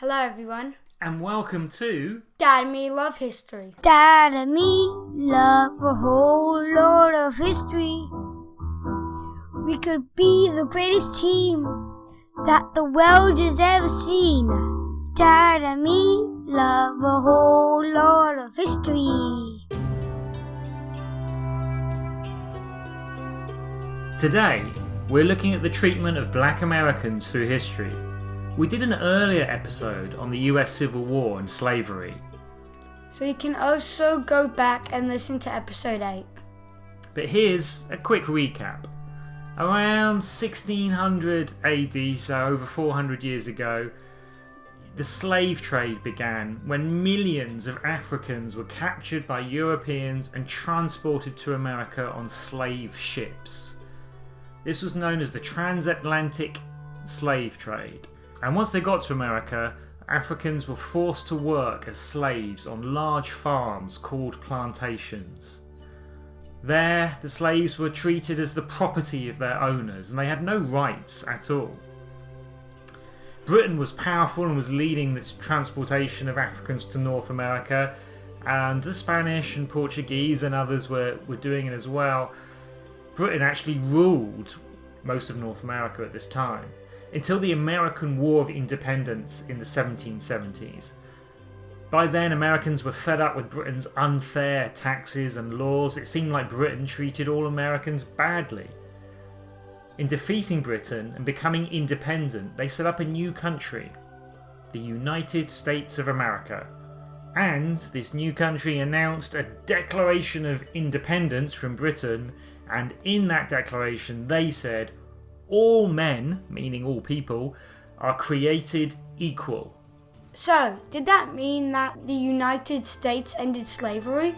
Hello everyone. And welcome to Dad and Me Love History. Dad and me love a whole lot of history. We could be the greatest team that the world has ever seen. Dad and me love a whole lot of history. Today, we're looking at the treatment of Black Americans through history. We did an earlier episode on the US Civil War and slavery. So you can also go back and listen to episode 8. But here's a quick recap. Around 1600 AD, so over 400 years ago, the slave trade began when millions of Africans were captured by Europeans and transported to America on slave ships. This was known as the transatlantic slave trade. And once they got to America, Africans were forced to work as slaves on large farms called plantations. There, the slaves were treated as the property of their owners, and they had no rights at all. Britain was powerful and was leading this transportation of Africans to North America, and the Spanish and Portuguese and others were doing it as well. Britain actually ruled most of North America at this time, until the American War of Independence in the 1770s. By then, Americans were fed up with Britain's unfair taxes and laws. It seemed like Britain treated all Americans badly. In defeating Britain and becoming independent, they set up a new country, the United States of America. And this new country announced a Declaration of Independence from Britain, and in that declaration they said, all men, meaning all people, are created equal. So, did that mean that the United States ended slavery?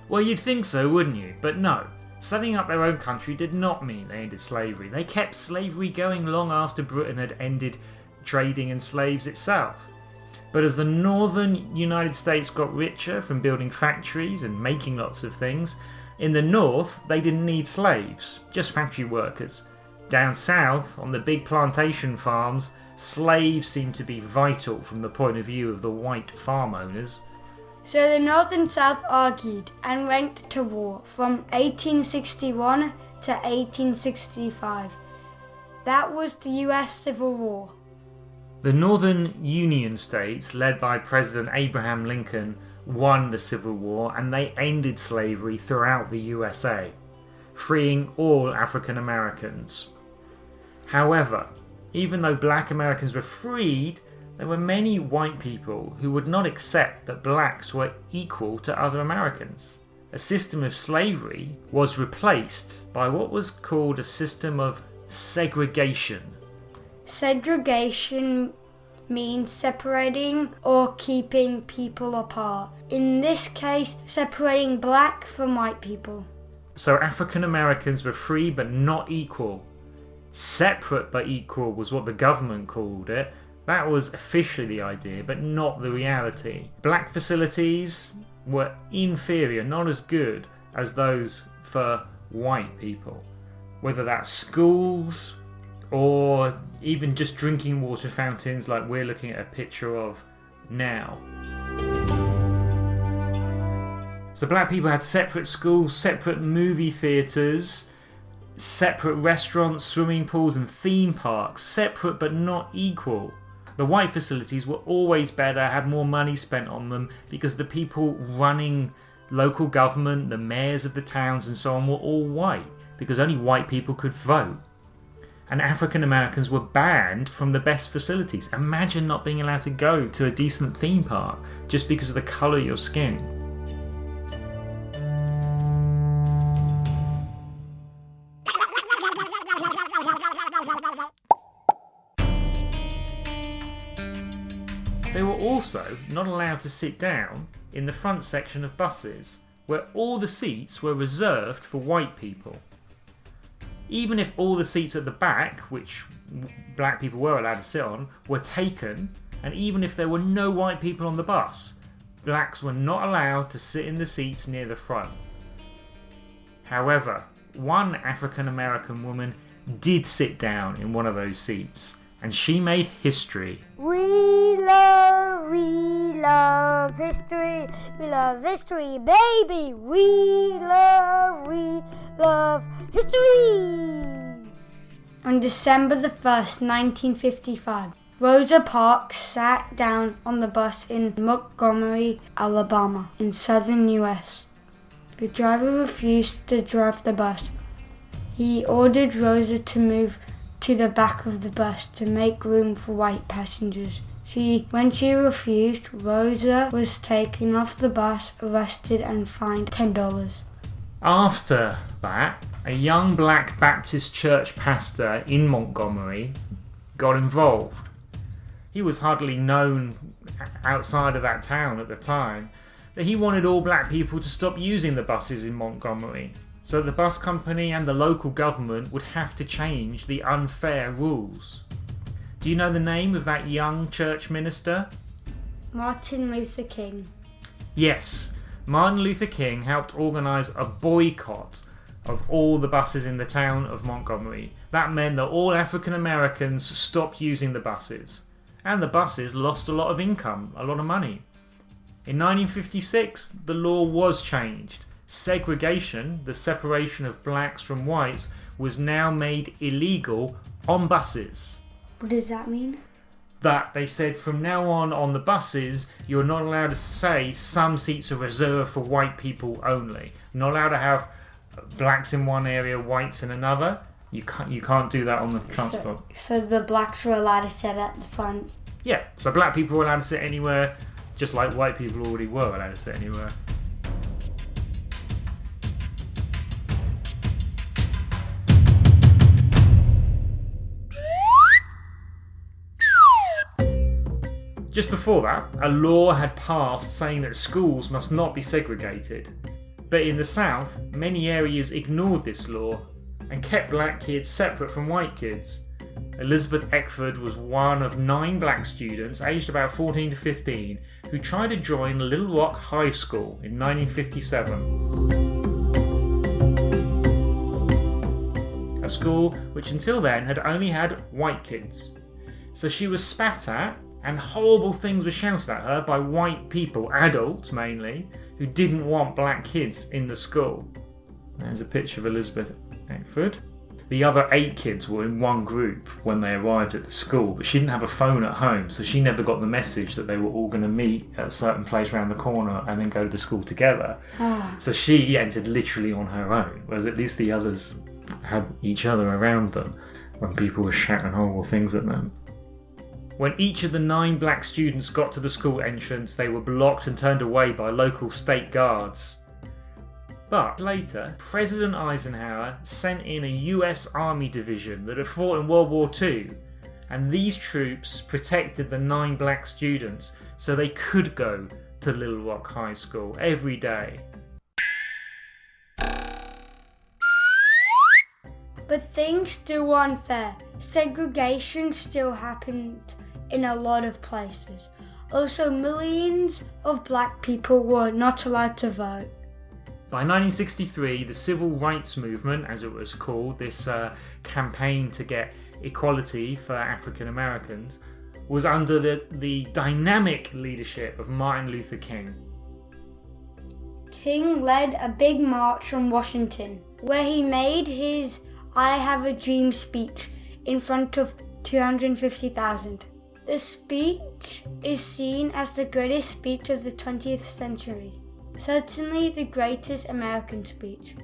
Well, you'd think so, wouldn't you? But no. Setting up their own country did not mean they ended slavery. They kept slavery going long after Britain had ended trading in slaves itself. But as the northern United States got richer from building factories and making lots of things, in the north they didn't need slaves, just factory workers. Down south, on the big plantation farms, slaves seemed to be vital from the point of view of the white farm owners. So the North and South argued and went to war from 1861 to 1865. That was the US Civil War. The Northern Union states, led by President Abraham Lincoln, won the Civil War, and they ended slavery throughout the USA, freeing all African Americans. However, even though Black Americans were freed, there were many white people who would not accept that blacks were equal to other Americans. A system of slavery was replaced by what was called a system of segregation. Segregation means separating or keeping people apart. In this case, separating black from white people. So African Americans were free but not equal. Separate but equal was what the government called it. That was officially the idea, but not the reality. Black facilities were inferior, not as good as those for white people. Whether that's schools or even just drinking water fountains like we're looking at a picture of now. So black people had separate schools, separate movie theatres, separate restaurants, swimming pools and theme parks, separate but not equal. The white facilities were always better, had more money spent on them because the people running local government, the mayors of the towns and so on were all white because only white people could vote. And African Americans were banned from the best facilities. Imagine not being allowed to go to a decent theme park just because of the colour of your skin. They were also not allowed to sit down in the front section of buses, where all the seats were reserved for white people. Even if all the seats at the back, which black people were allowed to sit on, were taken, and even if there were no white people on the bus, blacks were not allowed to sit in the seats near the front. However, one African American woman did sit down in one of those seats, and she made history. We love history. We love history, baby. We love history. On December the 1st, 1955, Rosa Parks sat down on the bus in Montgomery, Alabama, in southern US. The driver refused to drive the bus. He ordered Rosa to move to the back of the bus to make room for white passengers. When she refused, Rosa was taken off the bus, arrested and fined $10. After that, a young black Baptist church pastor in Montgomery got involved. He was hardly known outside of that town at the time, but he wanted all black people to stop using the buses in Montgomery, so the bus company and the local government would have to change the unfair rules. Do you know the name of that young church minister? Martin Luther King. Yes, Martin Luther King helped organise a boycott of all the buses in the town of Montgomery. That meant that all African Americans stopped using the buses, and the buses lost a lot of income, a lot of money. In 1956, the law was changed. Segregation, the separation of blacks from whites, was now made illegal on buses. What does that mean? That they said from now on the buses, you're not allowed to say some seats are reserved for white people only. You're not allowed to have blacks in one area, whites in another. You can't do that on the transport. So the blacks were allowed to sit at the front? Yeah, so black people were allowed to sit anywhere, just like white people already were allowed to sit anywhere. Just before that, a law had passed saying that schools must not be segregated. But in the South, many areas ignored this law and kept black kids separate from white kids. Elizabeth Eckford was one of 9 black students, aged about 14 to 15, who tried to join Little Rock High School in 1957. A school which until then had only had white kids. So she was spat at, and horrible things were shouted at her by white people, adults mainly, who didn't want black kids in the school. There's a picture of Elizabeth Eckford. The other 8 kids were in one group when they arrived at the school, but she didn't have a phone at home, so she never got the message that they were all going to meet at a certain place around the corner and then go to the school together. So she entered literally on her own, whereas at least the others had each other around them when people were shouting horrible things at them. When each of the 9 black students got to the school entrance, they were blocked and turned away by local state guards. But later, President Eisenhower sent in a US Army division that had fought in World War II, and these troops protected the 9 black students so they could go to Little Rock High School every day. But things still were unfair. Segregation still happened in a lot of places. Also, millions of black people were not allowed to vote. By 1963, the Civil Rights Movement, as it was called, this campaign to get equality for African Americans, was under the dynamic leadership of Martin Luther King. King led a big march from Washington, where he made his I Have a Dream speech in front of 250,000. The speech is seen as the greatest speech of the 20th century. Certainly the greatest American speech.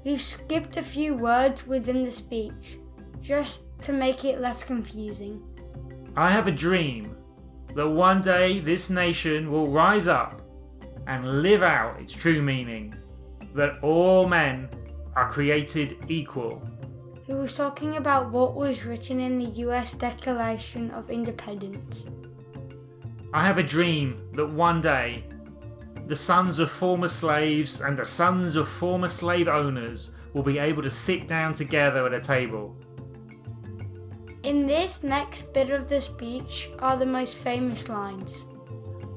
We've skipped a few words within the speech, just to make it less confusing. I have a dream that one day this nation will rise up and live out its true meaning, that all men are created equal. He was talking about what was written in the US Declaration of Independence. I have a dream that one day the sons of former slaves and the sons of former slave owners will be able to sit down together at a table. In this next bit of the speech are the most famous lines.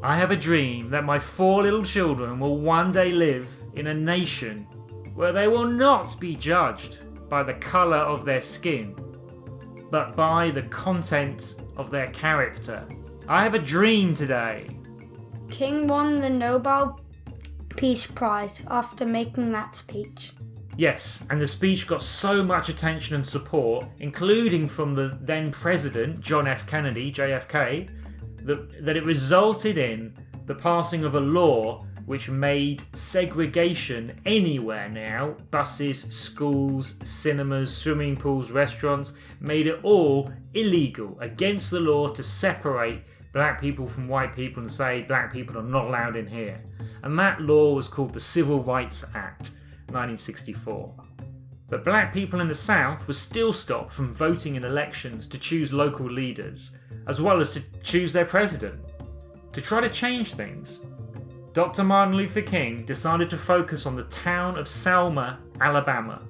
I have a dream that my 4 little children will one day live in a nation where they will not be judged by the colour of their skin, but by the content of their character. I have a dream today King won the Nobel Peace Prize after making that speech. Yes, and the speech got so much attention and support, including from the then president, John F. Kennedy, JFK, that it resulted in the passing of a law which made segregation anywhere now, buses, schools, cinemas, swimming pools, restaurants, made it all illegal, against the law, to separate black people from white people and say black people are not allowed in here. And that law was called the Civil Rights Act, 1964. But black people in the South were still stopped from voting in elections to choose local leaders, as well as to choose their president. To try to change things, Dr. Martin Luther King decided to focus on the town of Selma, Alabama,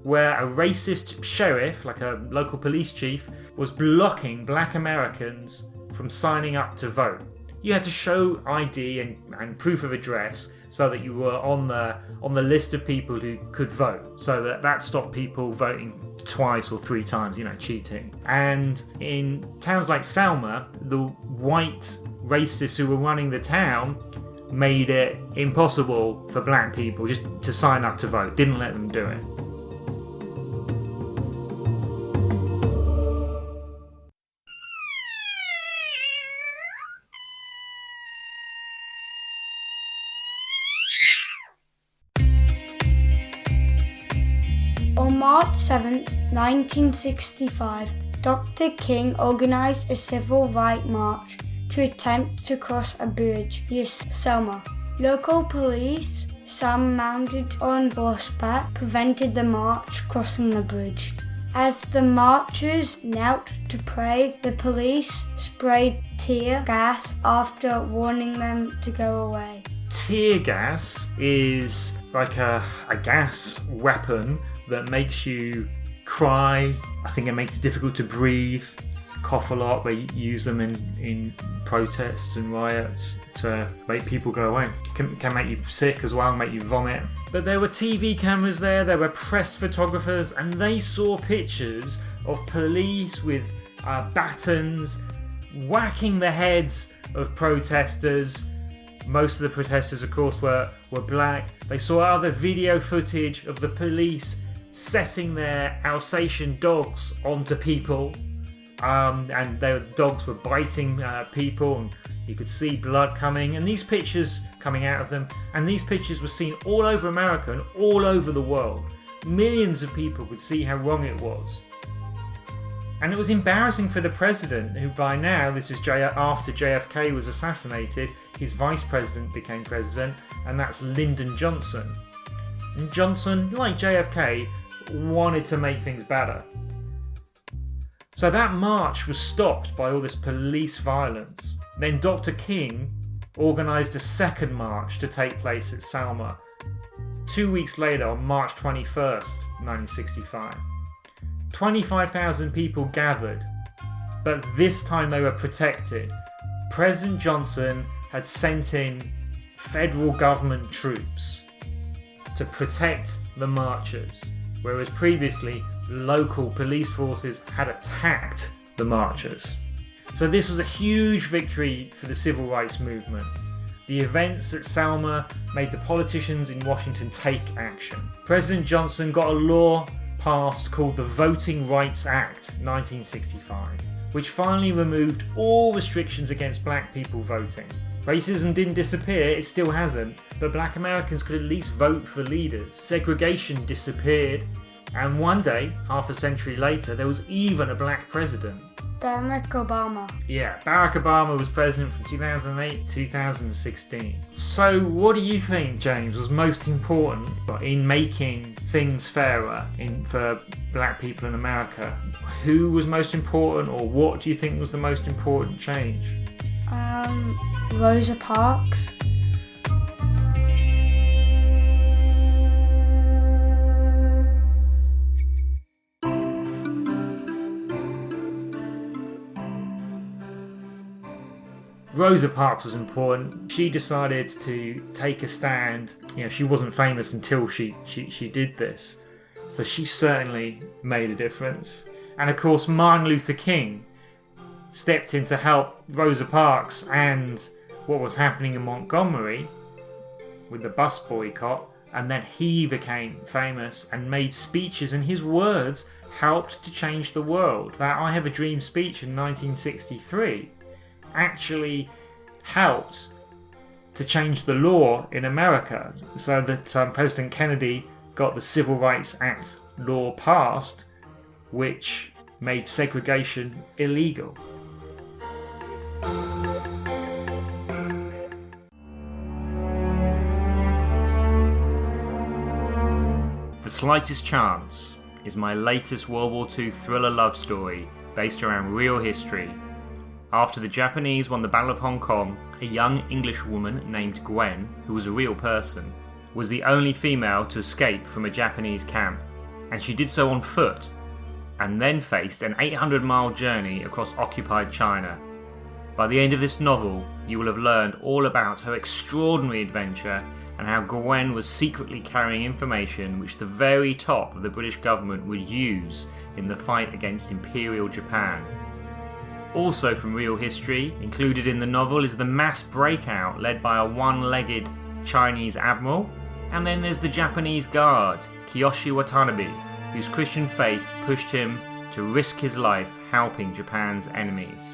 where a racist sheriff, like a local police chief, was blocking black Americans from signing up to vote. You had to show ID and proof of address so that you were on the list of people who could vote, so that stopped people voting twice or three times, cheating. And in towns like Selma, the white racists who were running the town made it impossible for black people just to sign up to vote, didn't let them do it. On March 7, 1965, Dr. King organised a civil rights march to attempt to cross a bridge near Selma. Local police, some mounted on horseback, prevented the march crossing the bridge. As the marchers knelt to pray, the police sprayed tear gas after warning them to go away. Tear gas is like a gas weapon that makes you cry. I think it makes it difficult to breathe, cough a lot. They use them in protests and riots to make people go away. Can make you sick as well, make you vomit. But there were TV cameras there were press photographers, and they saw pictures of police with batons whacking the heads of protesters. Most of the protesters, of course, were black. They saw other video footage of the police setting their Alsatian dogs onto people, and the dogs were biting people, and you could see blood coming, and these pictures coming out of them, and these pictures were seen all over America and all over the world. Millions of people could see how wrong it was. And it was embarrassing for the president, who by now, this is after JFK was assassinated, his vice president became president, and that's Lyndon Johnson. And Johnson, like JFK, wanted to make things better. So that march was stopped by all this police violence. Then Dr. King organised a second march to take place at Selma 2 weeks later, on March 21st, 1965. 25,000 people gathered, but this time they were protected. President Johnson had sent in federal government troops to protect the marchers, whereas previously local police forces had attacked the marchers. So this was a huge victory for the civil rights movement. The events at Selma made the politicians in Washington take action. President Johnson got a law passed called the Voting Rights Act, 1965, which finally removed all restrictions against black people voting. Racism didn't disappear, it still hasn't, but black Americans could at least vote for leaders. Segregation disappeared, and one day, half a century later, there was even a black president. Barack Obama. Yeah, Barack Obama was president from 2008 to 2016. So what do you think, James, was most important in making things fairer for black people in America? Who was most important, or what do you think was the most important change? Rosa Parks. Rosa Parks was important. She decided to take a stand. She wasn't famous until she did this. So she certainly made a difference. And of course, Martin Luther King stepped in to help Rosa Parks and what was happening in Montgomery with the bus boycott, and then he became famous and made speeches, and his words helped to change the world. That I Have a Dream speech in 1963 actually helped to change the law in America, so that President Kennedy got the Civil Rights Act law passed, which made segregation illegal. The Slightest Chance is my latest World War II thriller love story based around real history. After the Japanese won the Battle of Hong Kong, a young English woman named Gwen, who was a real person, was the only female to escape from a Japanese camp, and she did so on foot, and then faced an 800-mile journey across occupied China. By the end of this novel, you will have learned all about her extraordinary adventure and how Gwen was secretly carrying information which the very top of the British government would use in the fight against Imperial Japan. Also from real history, included in the novel is the mass breakout led by a one-legged Chinese admiral, and then there's the Japanese guard, Kiyoshi Watanabe, whose Christian faith pushed him to risk his life helping Japan's enemies.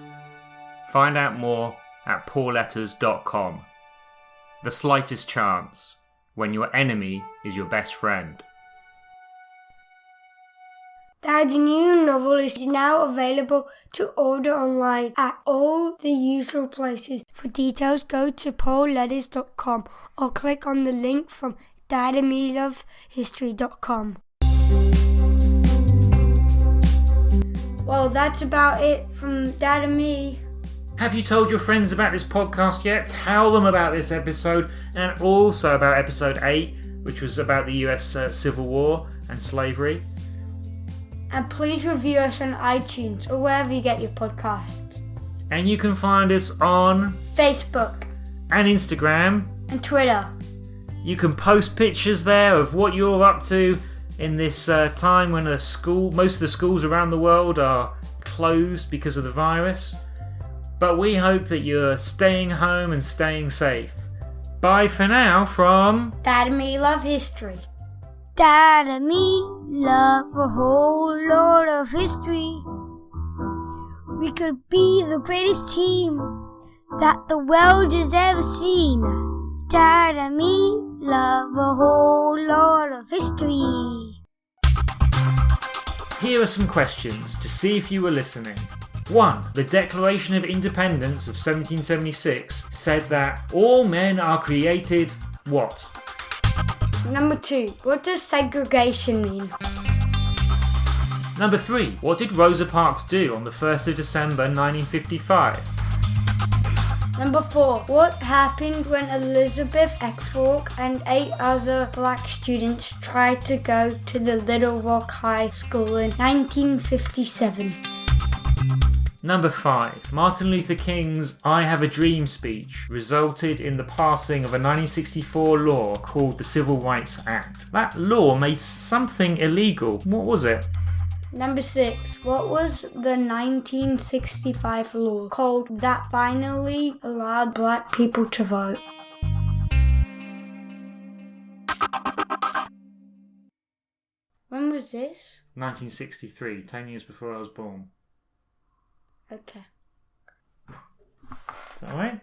Find out more at paulletters.com. The Slightest Chance, when your enemy is your best friend. Dad's new novel is now available to order online at all the usual places. For details, go to paulletters.com or click on the link from dadandmelovehistory.com. Well, that's about it from Dad and me. Have you told your friends about this podcast yet? Tell them about this episode, and also about episode 8, which was about the US Civil War and slavery. And please review us on iTunes or wherever you get your podcasts. And you can find us on Facebook and Instagram and Twitter. You can post pictures there of what you're up to in this time when most of the schools around the world are closed because of the virus. But we hope that you're staying home and staying safe. Bye for now from Dad and me love history. Dad and me love a whole lot of history. We could be the greatest team that the world has ever seen. Dad and me love a whole lot of history. Here are some questions to see if you were listening. 1. The Declaration of Independence of 1776 said that all men are created what? Number 2. What does segregation mean? Number 3. What did Rosa Parks do on the 1st of December 1955? Number 4. What happened when Elizabeth Eckfork and 8 other black students tried to go to the Little Rock High School in 1957? Number 5. Martin Luther King's I Have a Dream speech resulted in the passing of a 1964 law called the Civil Rights Act. That law made something illegal. What was it? Number 6. What was the 1965 law called that finally allowed black people to vote? When was this? 1963, 10 years before I was born. Okay. Is that right?